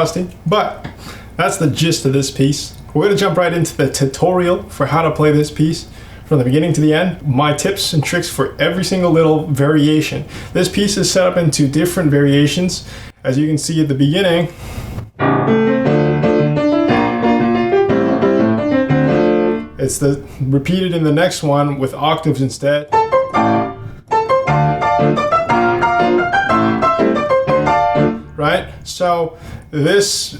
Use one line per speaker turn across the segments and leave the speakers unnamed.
rusty, but that's the gist of this piece. We're going to jump right into the tutorial for how to play this piece from the beginning to the end. My tips and tricks for every single little variation. This piece is set up into different variations. As you can see at the beginning, it's repeated in the next one with octaves instead. Right? So this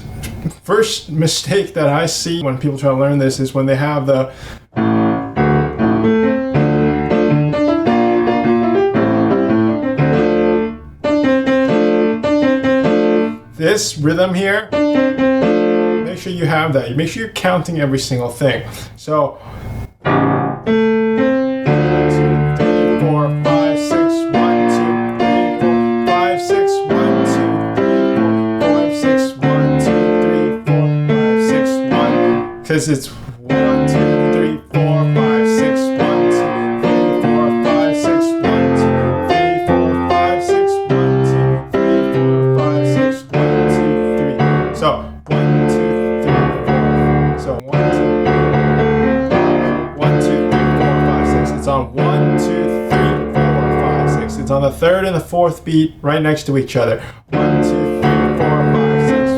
first mistake that I see when people try to learn this is when they have this rhythm here. Make sure you have that. Make sure you're counting every single thing. So 2, 3, 4, 5, 6, 1, 2, 3, 4, 5, 6, 1, 2, 3, 4, 5, 6, 1, 2, 3, 4, 5, 6, 1. Because it's 1, 2, 3, 4, 5, 6, 1, 2, 3, 4, 5, 6, 1, 2, 3, 4, 5, 6, 1, 2, 3, 4, 5, 6, 1, 2, 3. So 1, 2, 3, 4. So 1, 2, 3, 4, 5, 6. It's on 1, 2, 3, 4, 5, 6. It's on the third and the fourth beat right next to each other. 1, 2, 3, 4, 5, 6,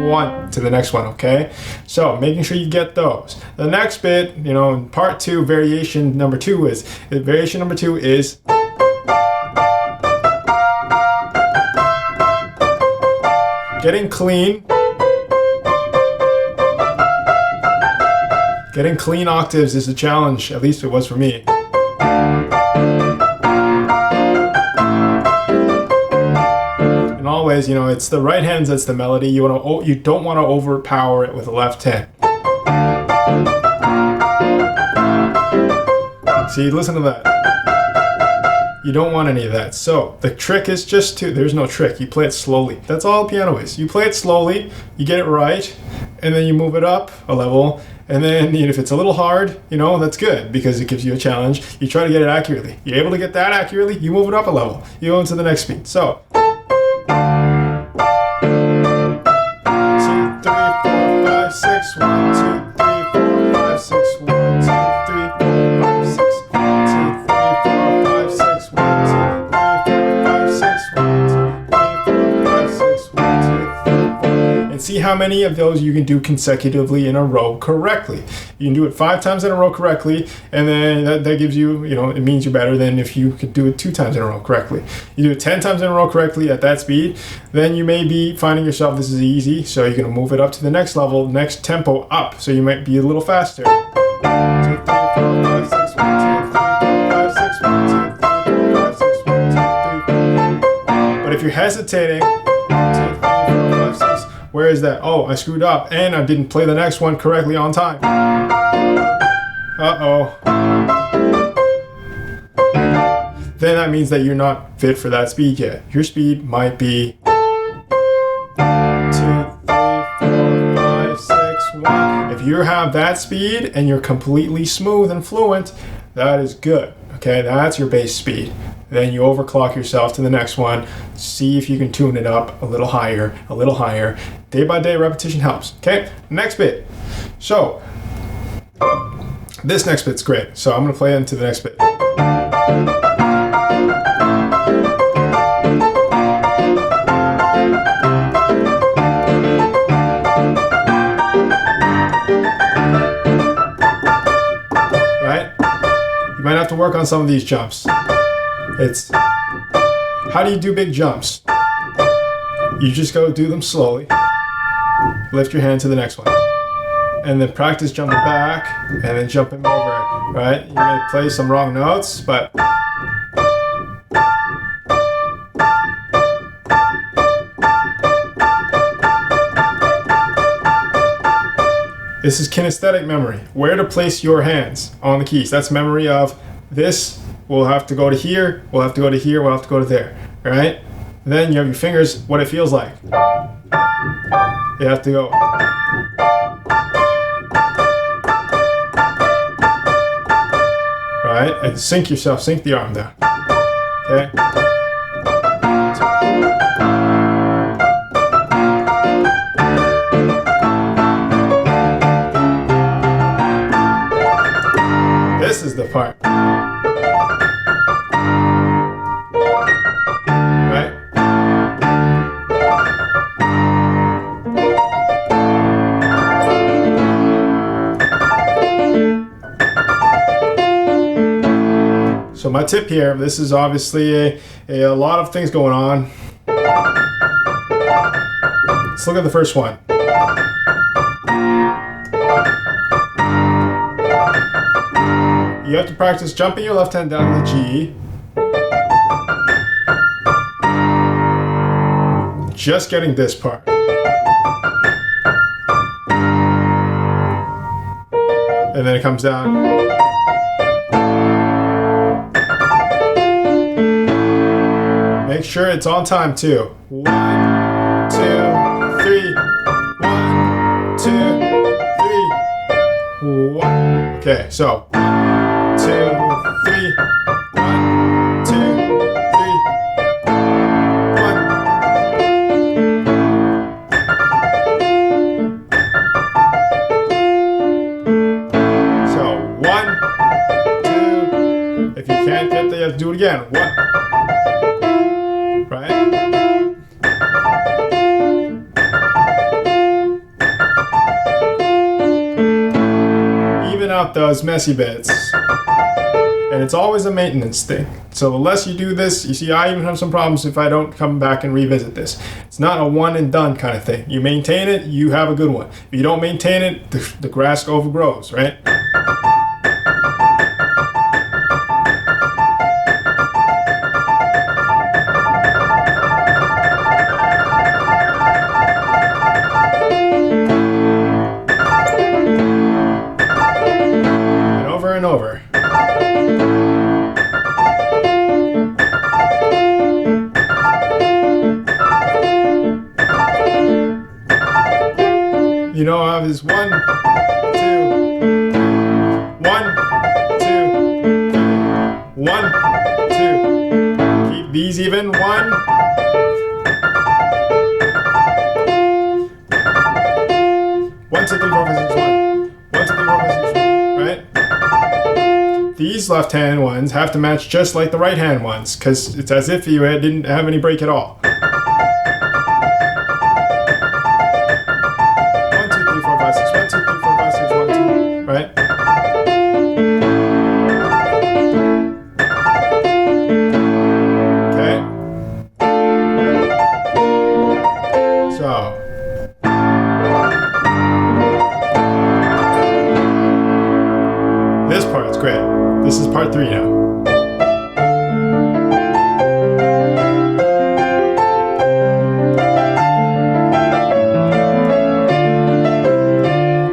1 to the next one, okay? So making sure you get those. The next bit, in part 2, variation number 2 is getting clean. Getting clean octaves is a challenge, at least it was for me. And always, it's the right hand that's the melody. You don't want to overpower it with the left hand. See, listen to that. You don't want any of that. So the trick is there's no trick. You play it slowly. That's all piano is. You play it slowly, you get it right, and then you move it up a level. And then if it's a little hard, that's good because it gives you a challenge. You try to get it accurately. You're able to get that accurately, you move it up a level. You go into the next beat. So 2, 3, 4, 5, 6, 1, 2, 3, 4, 5, 6, 1, 2, 3, 4, 5, 6, 1, 2, 3, 4, 5, 6, 1, 2, 3, 4, 5, 6, 1, 2, 3, 4, 5, 6, 1, 2, 3, 4. And see how many of those you can do consecutively in a row correctly. You can do it 5 times in a row correctly, and then that gives you, it means you're better than if you could do it 2 times in a row correctly. You do it 10 times in a row correctly at that speed, then you may be finding yourself this is easy, so you're going to move it up to the next level, next tempo up, so you might be a little faster. 2, 3, 4, 5, 6, 1, 2, 3, 4, 5, 6, 1, 2, 3, 4, 5, 6, 1, 2, 3, 4. But if you're hesitating, 2, 3, 4, 5, 6, where is that? Oh, I screwed up and I didn't play the next one correctly on time. Uh-oh. Then that means that you're not fit for that speed yet. Your speed might be 2, 3, 4, 5, 6, 1. If you have that speed and you're completely smooth and fluent, that is good. Okay, that's your base speed. Then you overclock yourself to the next one. See if you can tune it up a little higher, a little higher. Day by day repetition helps. Okay, next bit. So, this next bit's great. So I'm gonna play into the next bit. Right? You might have to work on some of these jumps. It's, how do you do big jumps? You just go do them slowly. Lift your hand to the next one. And then practice jumping back and then jumping over, right? You may play some wrong notes, but this is kinesthetic memory. Where to place your hands on the keys. That's memory of this. We'll have to go to here, we'll have to go to here, we'll have to go to there, all right? And then you have your fingers, what it feels like. You have to go. Right? And sync yourself, sync the arm down. Okay? part. Right? So my tip here, this is obviously a lot of things going on. Let's look at the first one. You have to practice jumping your left hand down to the G. Just getting this part. And then it comes down. Make sure it's on time too. 1, 2, 3. 1, 2, 3. 1. Okay, so 1, 2, 3. 1, 2, 3. 1. So 1, 2. If you can't get there, you have to do it again. 1. Right? Even out those messy bits. And it's always a maintenance thing. So the less you do this, you see, I even have some problems if I don't come back and revisit this. It's not a one and done kind of thing. You maintain it, you have a good one. If you don't maintain it, the grass overgrows, right? And over. You know, I have this 1, 2, 1, 2, 1, 2. Keep these even. 1. 1, 2, 3, 4, 5, 6, 1. 1, 2, 3, 4, 5, 6, 1. Right? These left hand ones have to match just like the right hand ones, because it's as if you didn't have any break at all. 1, 2, 3, 4, 5, 6. 1, 2, 3, 4, 5, 6. 1, 2. Right? Okay. So. This part's great. This is part 3 now.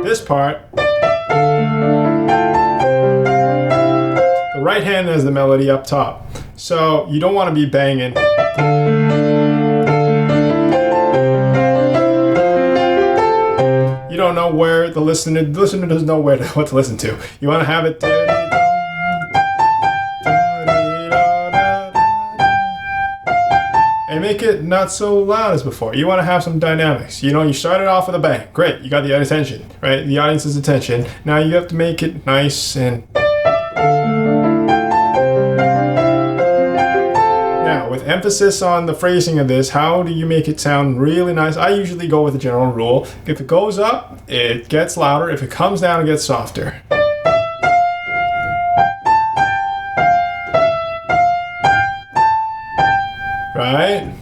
This part, the right hand has the melody up top. So you don't want to be banging. You don't know where the listener doesn't know what to listen to. You want to have it. And make it not so loud as before. You want to have some dynamics. You know, you started off with a bang. Great, you got the attention, right? The audience's attention. Now you have to make it nice and... Now, with emphasis on the phrasing of this, how do you make it sound really nice? I usually go with the general rule. If it goes up, it gets louder. If it comes down, it gets softer. Right?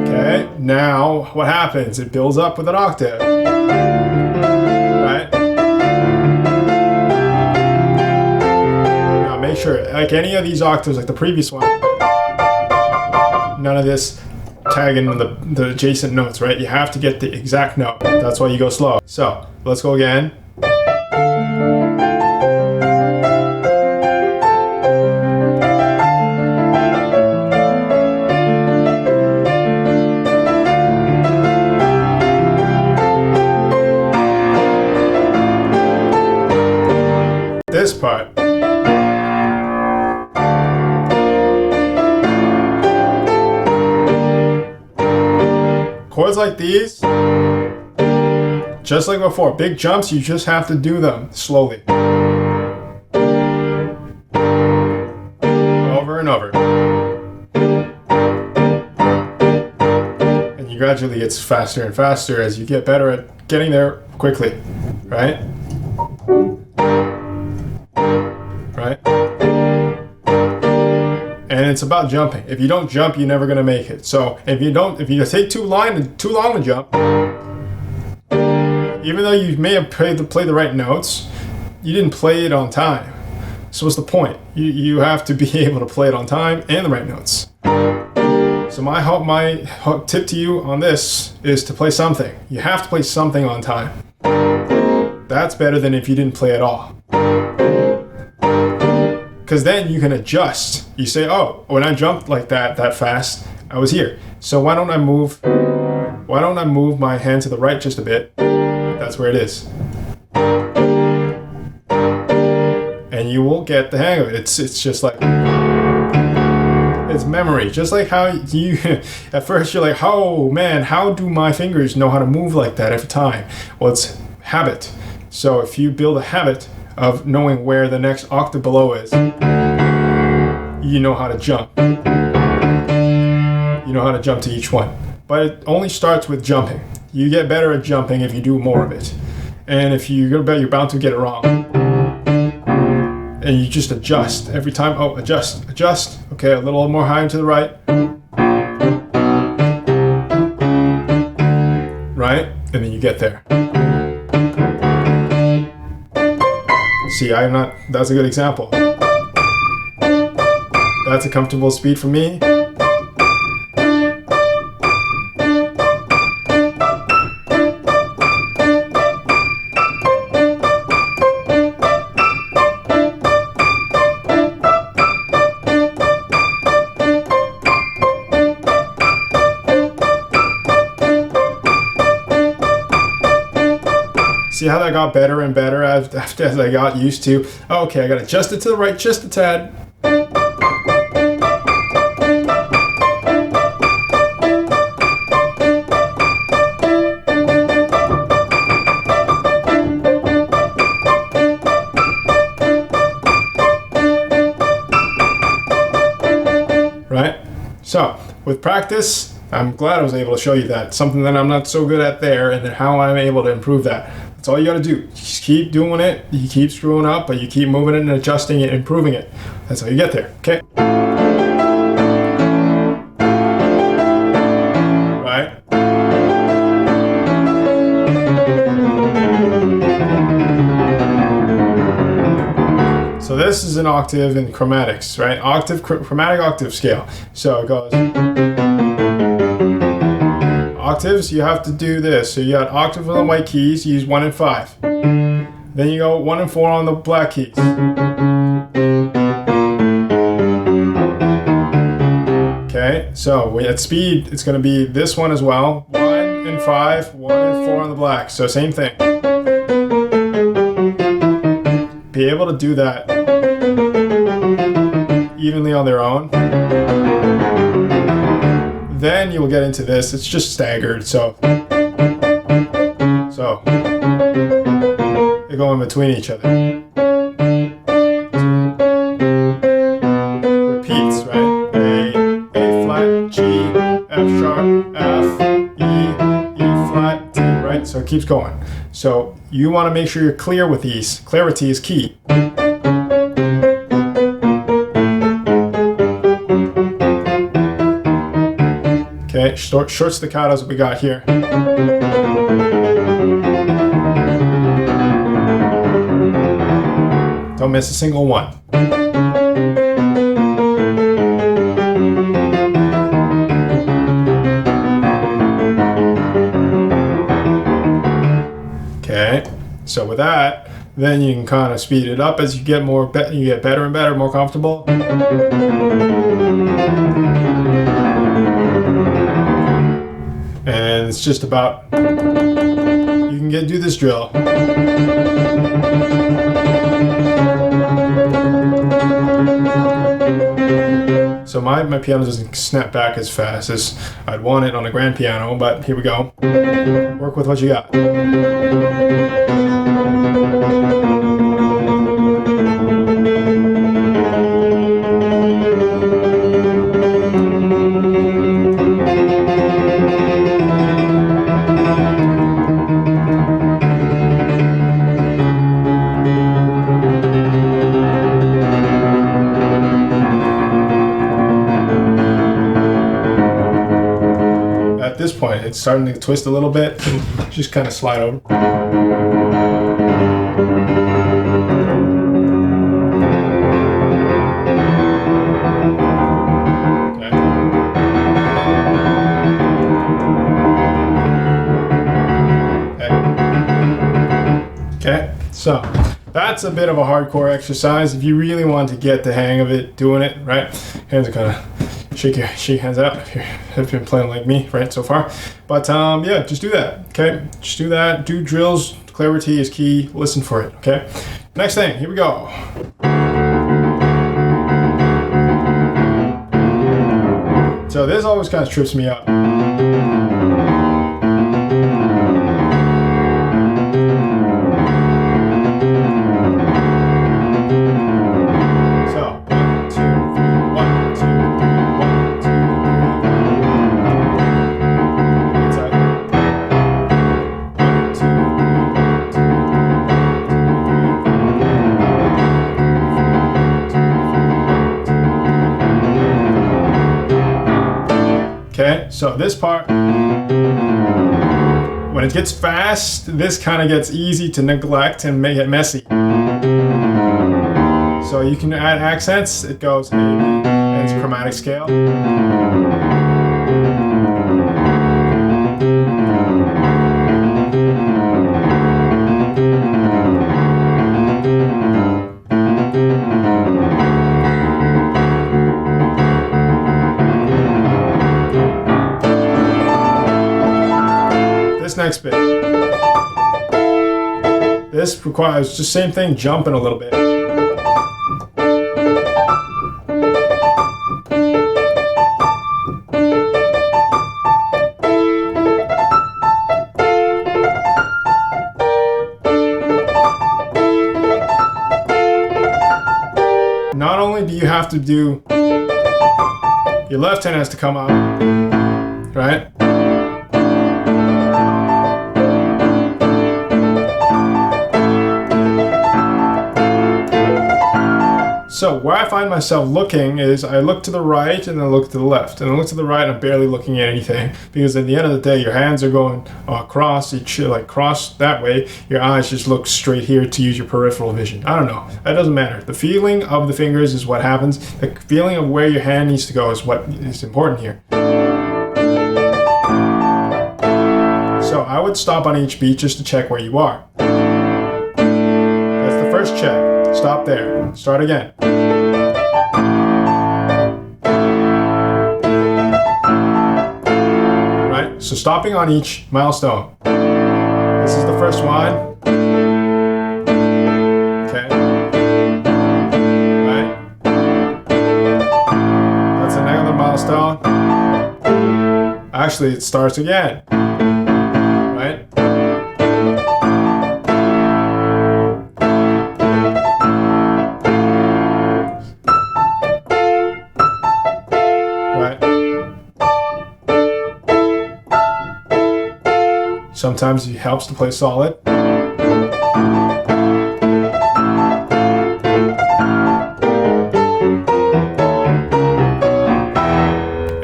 Okay, now what happens? It builds up with an octave. Right? Now make sure, like any of these octaves, like the previous one, none of this tagging the adjacent notes, right? You have to get the exact note. That's why you go slow. So let's go again. This part. chords like these, just like before, big jumps, you just have to do them slowly. Over and over. And you gradually get faster and faster as you get better at getting there quickly, right? Right? And it's about jumping. If you don't jump, you're never gonna make it. So if you take too long to jump, even though you may have played the right notes, you didn't play it on time. So what's the point? You have to be able to play it on time and the right notes. So my tip to you on this is to play something. You have to play something on time. That's better than if you didn't play at all. Because then you can adjust. You say, oh, when I jumped like that fast, I was here. So why don't I move my hand to the right just a bit? That's where it is. And you will get the hang of it. It's just like, it's memory. Just like how you, at first you're like, oh man, how do my fingers know how to move like that every time? Well, it's habit. So if you build a habit of knowing where the next octave below is, you know how to jump. You know how to jump to each one. But it only starts with jumping. You get better at jumping if you do more of it. And if you're bound to get it wrong. And you just adjust every time. Oh, adjust. Okay, a little more high and to the right. Right? And then you get there. See, that's a good example. That's a comfortable speed for me. See how that got better and better as I got used to, oh, okay, I got to adjust it to the right just a tad. Right? So, with practice, I'm glad I was able to show you that. Something that I'm not so good at there, and then how I'm able to improve that. That's all you gotta do. Just keep doing it. You keep screwing up, but you keep moving it and adjusting it, improving it. That's how you get there, okay? Right? So this is an octave in chromatics, right? Chromatic octave scale. So it goes. Octaves, you have to do this. So you got octave on the white keys, you use 1 and 5. Then you go 1 and 4 on the black keys. Okay, so at speed, it's going to be this one as well. 1 and 5, 1 and 4 on the black. So same thing. Be able to do that evenly on their own. Then you will get into this. It's just staggered, so they go in between each other. Repeats, right? A flat, G, F sharp, F, E flat, D, right? So it keeps going. So you want to make sure you're clear with these. Clarity is key. Okay, short staccatos we got here. Don't miss a single one. Okay, so with that, then you can kind of speed it up as you get you get better and better, more comfortable. And it's just about, you can do this drill. So my piano doesn't snap back as fast as I'd want it on a grand piano, but here we go. Work with what you got. At this point, it's starting to twist a little bit, and just kind of slide over. Okay, so that's a bit of a hardcore exercise. If you really want to get the hang of it, doing it, right? Hands are kind of shake hands out if you have been playing like me, right, so far. But yeah, just do that, okay? Just do that. Do drills. Clarity is key. Listen for it, okay? Next thing, here we go. So this always kind of trips me up. Okay, so this part, when it gets fast, this kind of gets easy to neglect and make it messy. So you can add accents. It goes A, B, and it's chromatic scale. Next bit. This requires just same thing, jumping a little bit. Not only do you have to do, your left hand has to come up, right? So where I find myself looking is I look to the right and then I look to the left. And I look to the right and I'm barely looking at anything. Because at the end of the day, your hands are going across, each like cross that way. Your eyes just look straight here to use your peripheral vision. I don't know. That doesn't matter. The feeling of the fingers is what happens. The feeling of where your hand needs to go is what is important here. So I would stop on each beat just to check where you are. That's the first check. Stop there. Start again. Right? So stopping on each milestone. This is the first one. Okay. Right? That's another milestone. Actually, it starts again. Right? Sometimes it helps to play solid.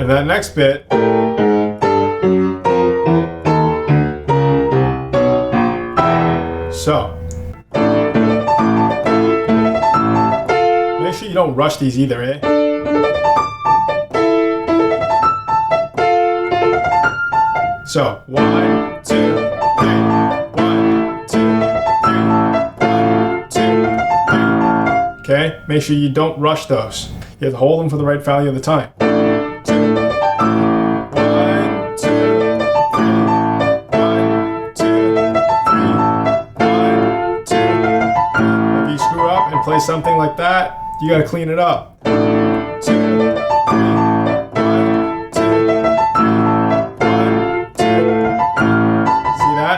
And that next bit, so make sure you don't rush these either, eh? So 1, 2, 3, 1, 2, 3, 1, 2, 3. Okay, make sure you don't rush those. You have to hold them for the right value of the time. 2, 3, 1, 2, 3, 1, 2, 3, 1, 2, 3. If you screw up and play something like that, you gotta clean it up. 2, 3.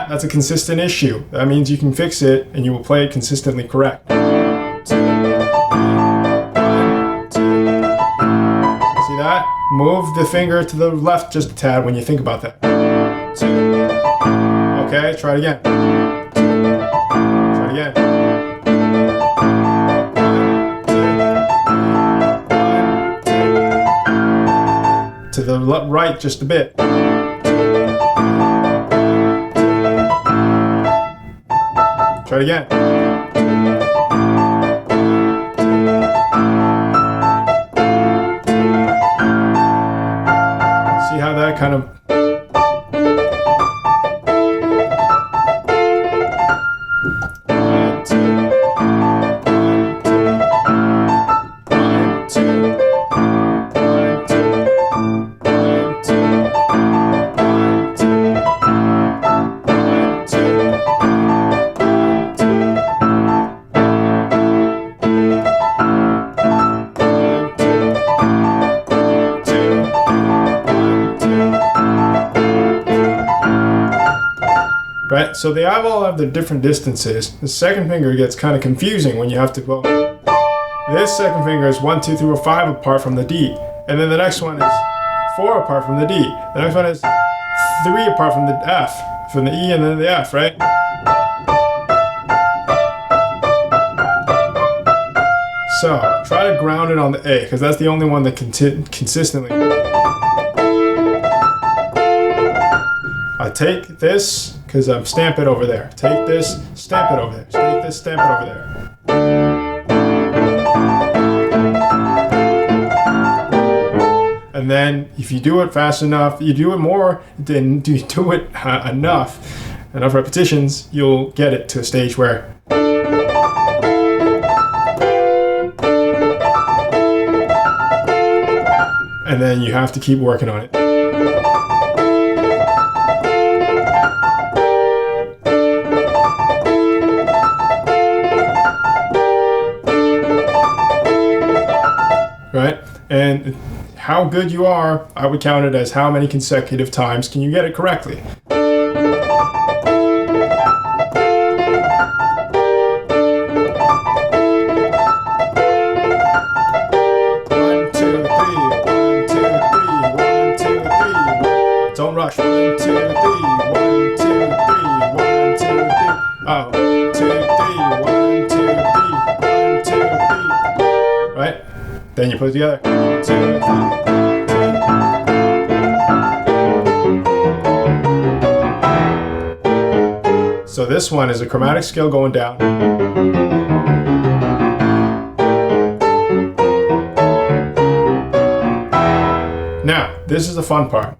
that's a consistent issue. That means you can fix it and you will play it consistently correct. 2, 3, 1, 2. See that? Move the finger to the left just a tad when you think about that. 2. Okay, try it again. 2. Try it again. 1, 2, 1, 2. To the right just a bit. Try it again. See how that kind of... Right, so they all have their different distances. The second finger gets kind of confusing when you have to go. This second finger is 1, 2, 3, 4, 5 apart from the D, and then the next one is 4 apart from the D. The next one is 3 apart from the F, from the E and then the F, right? So try to ground it on the A, because that's the only one that consistently. I take this, because I'm stamp it over there. Take this, stamp it over there. Take this, stamp it over there. And then if you do it fast enough, you do it more, then you do it enough repetitions, you'll get it to a stage where and then you have to keep working on it. Right? And how good you are, I would count it as how many consecutive times can you get it correctly. 1, 2, 3, 1, 2, 3, 1, 2, 3. Don't rush. 1, 2, 3, 1, 2, 3, 1, 2, 3. Oh, 2, 3, 1, 2, 3, 1, 2, 3. Right? Then you put it together. 2, 3. So this one is a chromatic scale going down. Now, this is the fun part.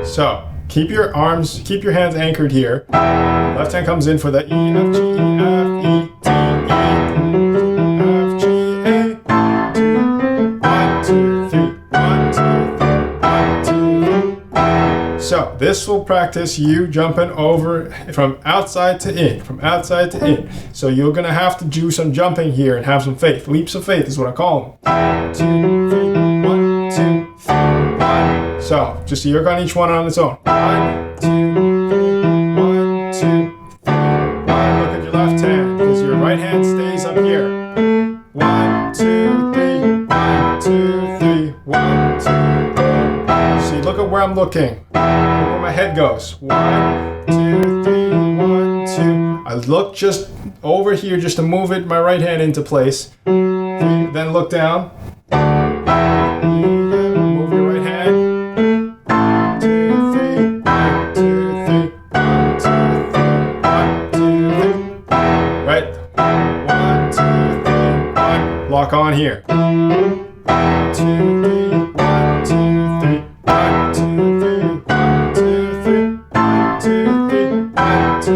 So, keep your hands anchored here. Left hand comes in for the E, F, G, F, E, T, E, F, G, A. 1, 2, 3, 1, 2, 3, 1, 2, 3. So, this will practice you jumping over from outside to in, from outside to in. So, you're going to have to do some jumping here and have some faith. Leaps of faith is what I call them. 2, 3, 1, 2, 3, 1. So, just work on each one on its own. 1, 2, 3, 1, 2, 3, 1. Look at your left hand, because your right hand stays up here. 1, 2, 3, 1, 2, 3, 1, 2, 3. See, look at where I'm looking. Look where my head goes. 1, 2, 3, 1, 2. I look just over here just to move my right hand into place. 3, then look down. Move your right hand. 2, 3, 1, 2, 3, 1, 2, 3, 1, 2, 3. Right? 1, 2, 3, 1. Lock on here. 2, 3, 1, 2, 3, 1, 2, 3, 1, 2, 3, 1, 2, 3, 1, 2,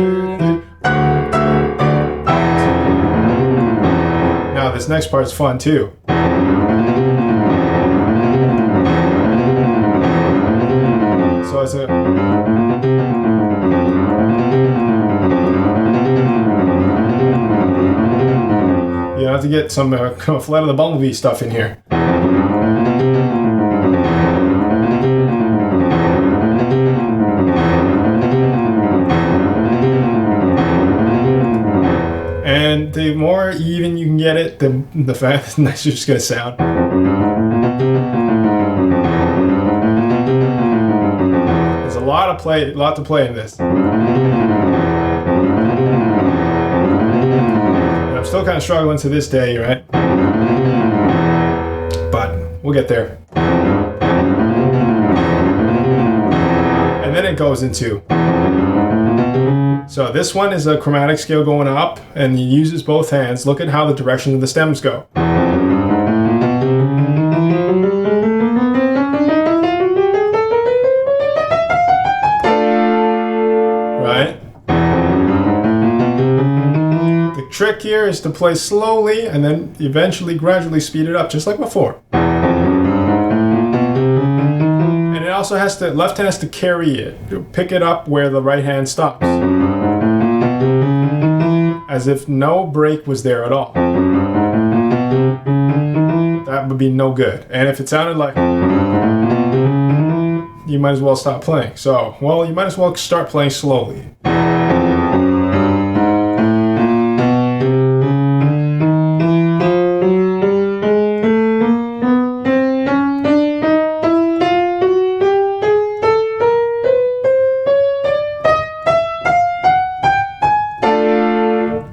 3. Now this next part's fun too. So it's a you have to get some Flight of the Bumblebee stuff in here. more even you can get it, the nicer it's just gonna sound. There's a lot to play in this. And I'm still kind of struggling to this day, right? But we'll get there. And then it goes into. So this one is a chromatic scale going up, and he uses both hands. Look at how the direction of the stems go. Right? The trick here is to play slowly and then eventually gradually speed it up, just like before. And it also has to, left hand has to carry it, pick it up where the right hand stops. As if no break was there at all. That would be no good. And if it sounded like, you might as well stop playing. So, well, you might as well start playing slowly.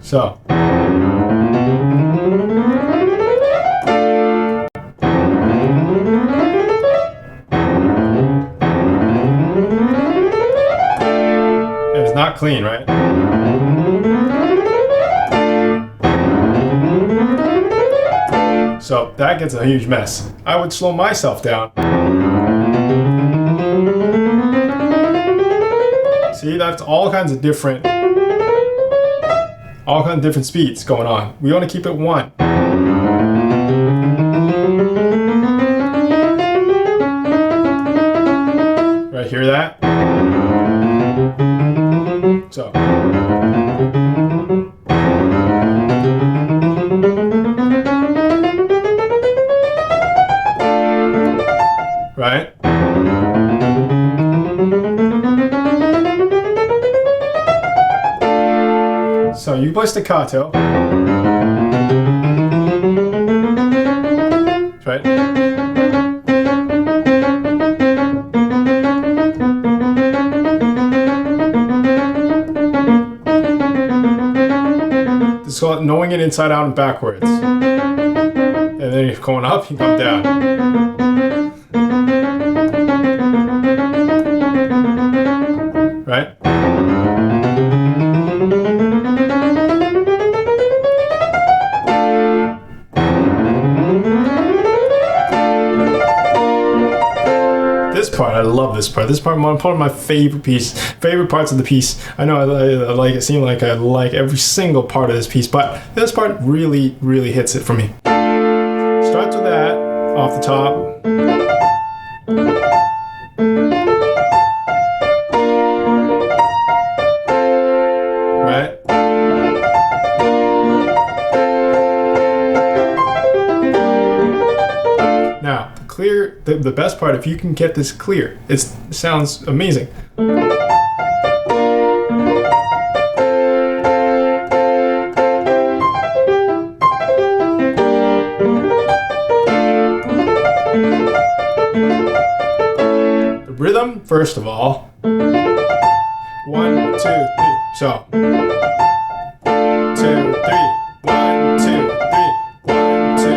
So. It's not clean, right? So that gets a huge mess. I would slow myself down. See, that's all kinds of different speeds going on. We want to keep it one. Right, hear that? So. Right? So you play staccato. Right? This is called knowing it inside out and backwards. And then you're going up, you come down. Right? Part. I love this part. This part is part of my favorite parts of the piece. I know I like it. Seems like I like every single part of this piece, but this part really, really hits it for me. Starts with that off the top. Right? Now, clear, the best part, if you can get this clear, it sounds amazing. The rhythm, first of all. 1, 2, 3. So. 2, 3. 1, 2, 3. 1, 2, 3.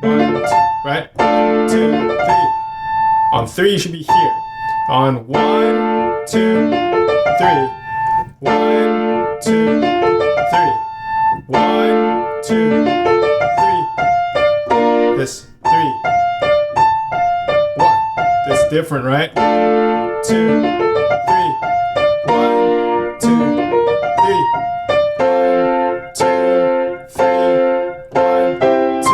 1, 2. Right? 1, 2, 3. On 3, you should be here. On 1, 2, 3. 1, 2, 3. 1, 2, 3. This 3. 1. That's different, right? 2, 3. 1, 2, 3. 1, 2, 3. 1, 2.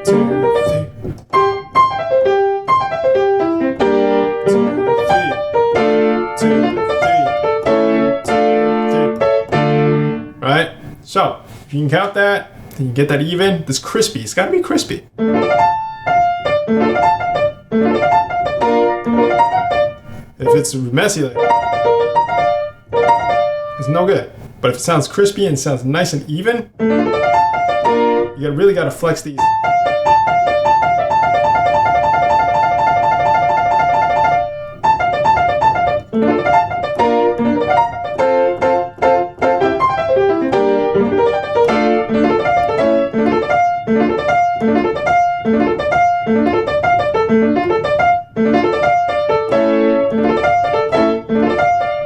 2, 3. If you can count that, then you get that even. This crispy. It's got to be crispy. If it's messy, like, it's no good. But if it sounds crispy and sounds nice and even, you really got to flex these.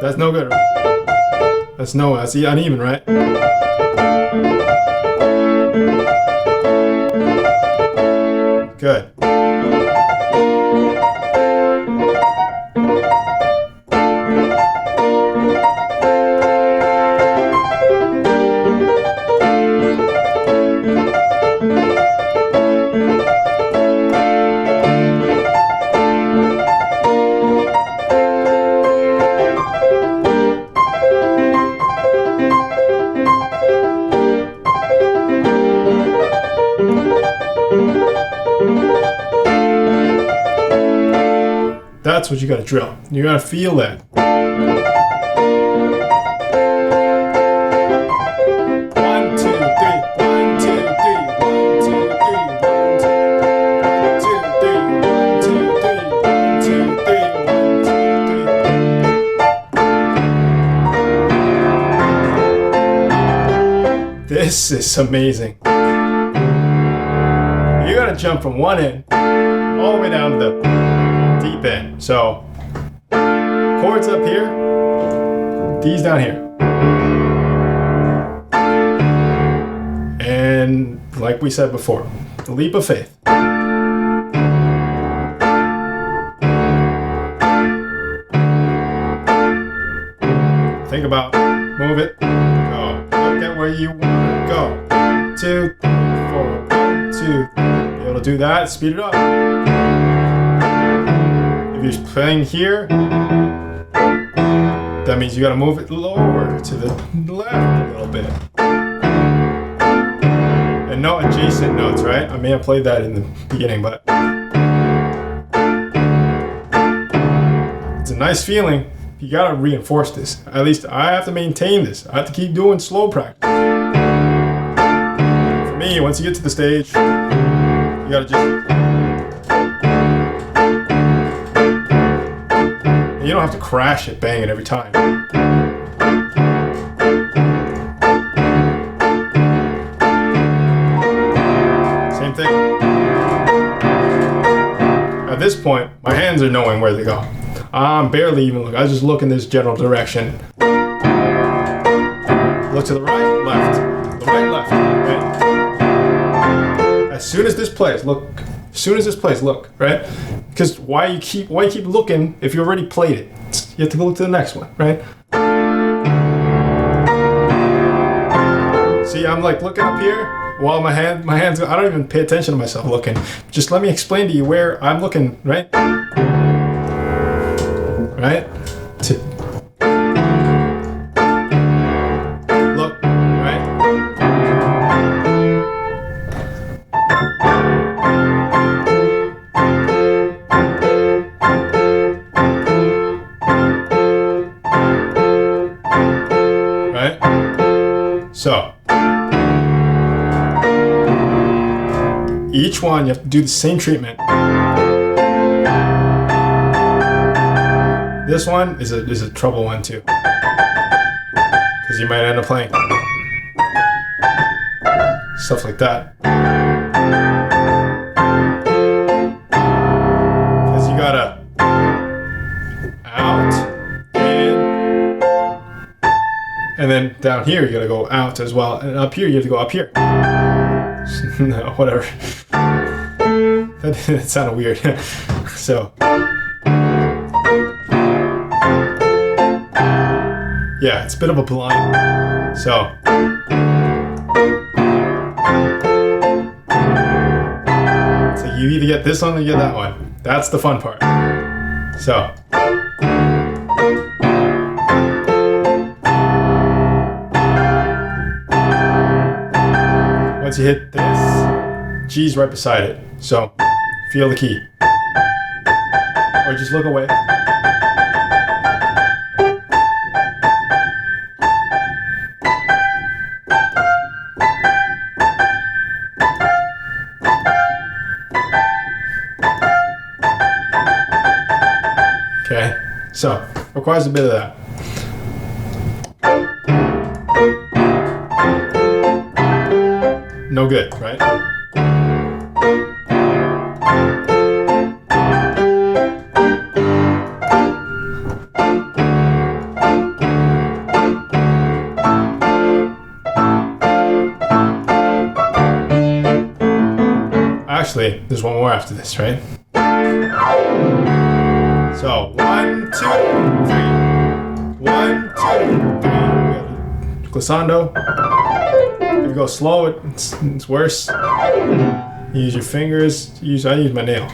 That's no good. That's uneven, right? Good. That's what you gotta drill. You gotta feel that. 1, 2, 3. 1, 2, 3. 1, 2, 3. 1, 2, 3. 1, 2, 3. 1, 2, 3. 1, 2, 3. This is amazing. You gotta jump from one end all the way down to the deep end. So chords up here, D's down here. And like we said before, the leap of faith. Think about, move it, go. Look at where you want to go. 1, 2, 3, 4, 1, 2, 3. Be able to do that, speed it up. If you're playing here, that means you gotta move it lower to the left a little bit. And no adjacent notes, right? I may have played that in the beginning, but it's a nice feeling. You gotta reinforce this. At least I have to maintain this. I have to keep doing slow practice. For me, once you get to the stage, you gotta just... You don't have to crash it, bang it every time. Same thing. At this point, my hands are knowing where they go. I'm barely even looking. I just look in this general direction. Look to the right, left. The right, left. Right? As soon as this plays, look. As soon as this plays, look. Right? Because why you keep looking if you already played it? You have to go look to the next one, right? See, I'm like looking up here while my hands. I don't even pay attention to myself looking. Just let me explain to you where I'm looking, right? Right? Look, right? Right? So, each one you have to do the same treatment. This one is a trouble one too, because you might end up playing stuff like that. Because you gotta out, in, and then down here you gotta go out as well, and up here you have to go up here. No, whatever. That sounded weird. So. Yeah, it's a bit of a blind. So. So you either get this one or you get that one. That's the fun part. So. once you hit this, G's right beside it. So feel the key. Or just look away. Okay, so requires a bit of that. No good, right? Actually, there's one more after this, right? So 1, 2, 3. 1, 2, 3. Glissando. If you go slow, it's worse. You use your fingers. I use my nail.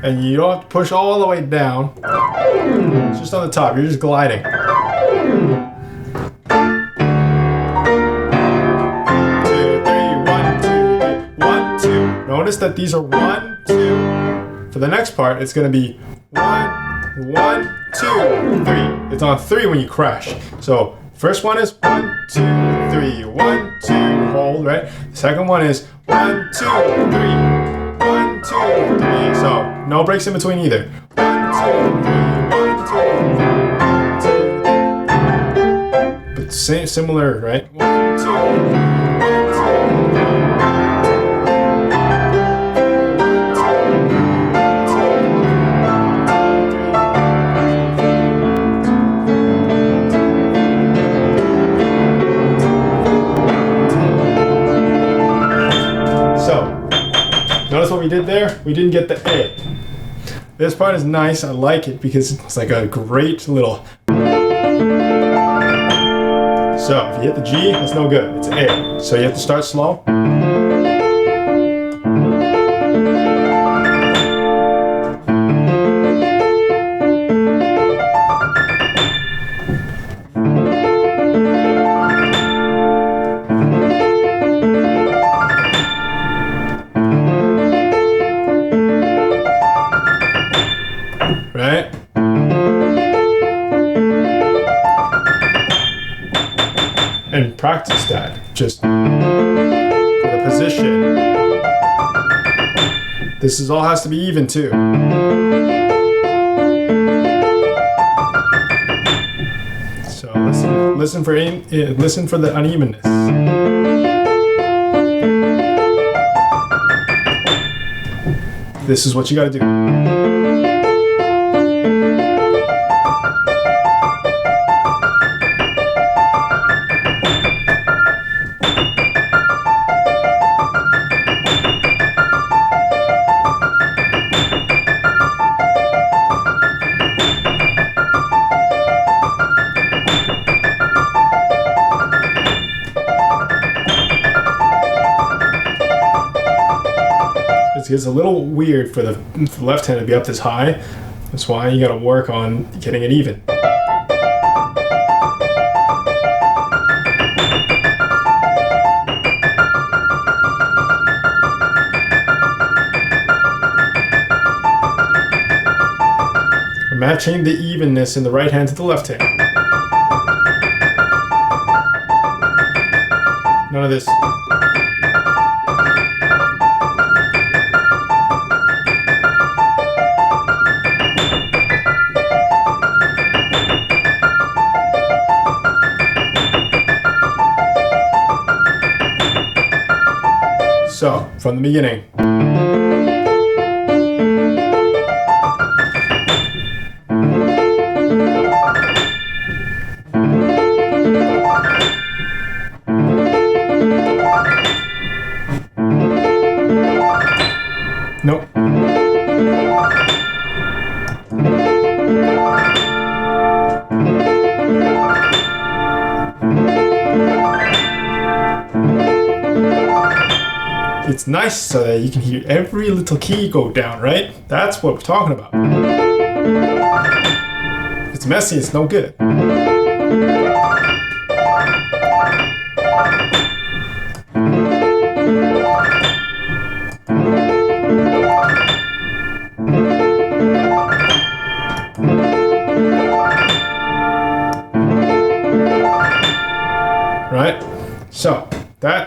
And you don't have to push all the way down. It's just on the top. You're just gliding. 2, 3, 1, 2, 3, 1, 2. Notice that these are 1, 2. For the next part, it's going to be 1, 1, 2, 3. It's on 3 when you crash. So first one is 1, 2, 3. 1, 2, hold, right? The second one is 1, 2, 3. 1, 2, 3. So no breaks in between either. 1, 2, 3. 1, 2, 3. 1, 2, 3. But similar, right? 1, 2, 3. Notice what we did there? We didn't get the A. This part is nice. I like it because it's like a great little... So if you hit the G, that's no good. It's A. So you have to start slow. Right? And practice that. Just for the position. This is all has to be even too. So listen for the unevenness. This is what you got to do. It's a little weird for the left hand to be up this high. That's why you got to work on getting it even. Matching the evenness in the right hand to the left hand. None of this. So, from the beginning. Nope. It's nice so that you can hear every little key go down, right? That's what we're talking about. If it's messy, it's no good.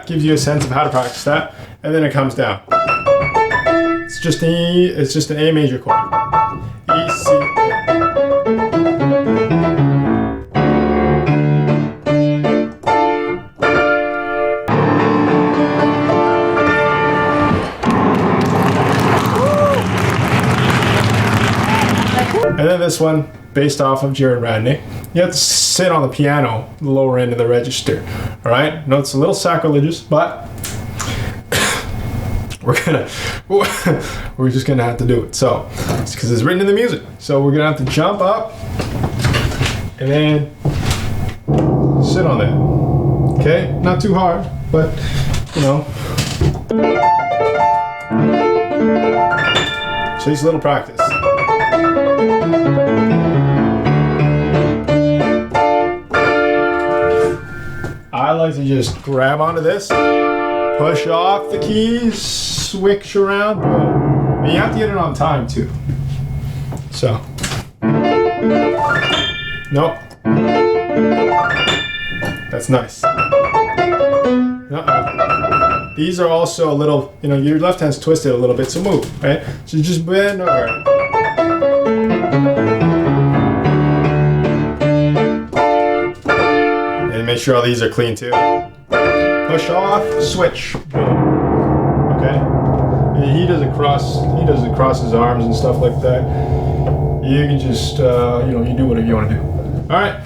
gives you a sense of how to practice that, and then it comes down. It's just an A major chord. E, C, A. And then this one, based off of Jarrod Radnich, you have to sit on the piano, the lower end of the register. All right? No, it's a little sacrilegious, but we're just gonna have to do it. So, it's because it's written in the music. So we're gonna have to jump up and then sit on that. Okay? Not too hard, but you know. So it's a little practice. I like to just grab onto this, push off the keys, switch around, boom. And you have to get it on time too. So, nope. That's nice. These are also a little, you know, your left hand's twisted a little bit, so move, right? So you just bend over. And make sure all these are clean too. Push off, switch, boom. Okay? And he doesn't cross his arms and stuff like that. You can just, you know, you do whatever you want to do. All right.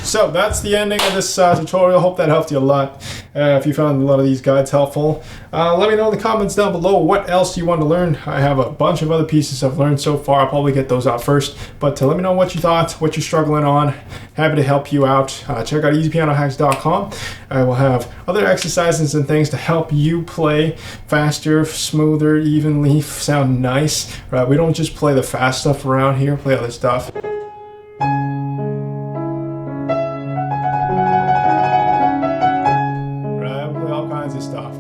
So that's the ending of this tutorial. Hope that helped you a lot. If you found a lot of these guides helpful, let me know in the comments down below what else you want to learn. I have a bunch of other pieces I've learned so far. I'll probably get those out first. But let me know what you thought, what you're struggling on. Happy to help you out. Check out easypianohacks.com. I will have other exercises and things to help you play faster, smoother, evenly, sound nice. Right? We don't just play the fast stuff around here, play other stuff. All kinds of stuff.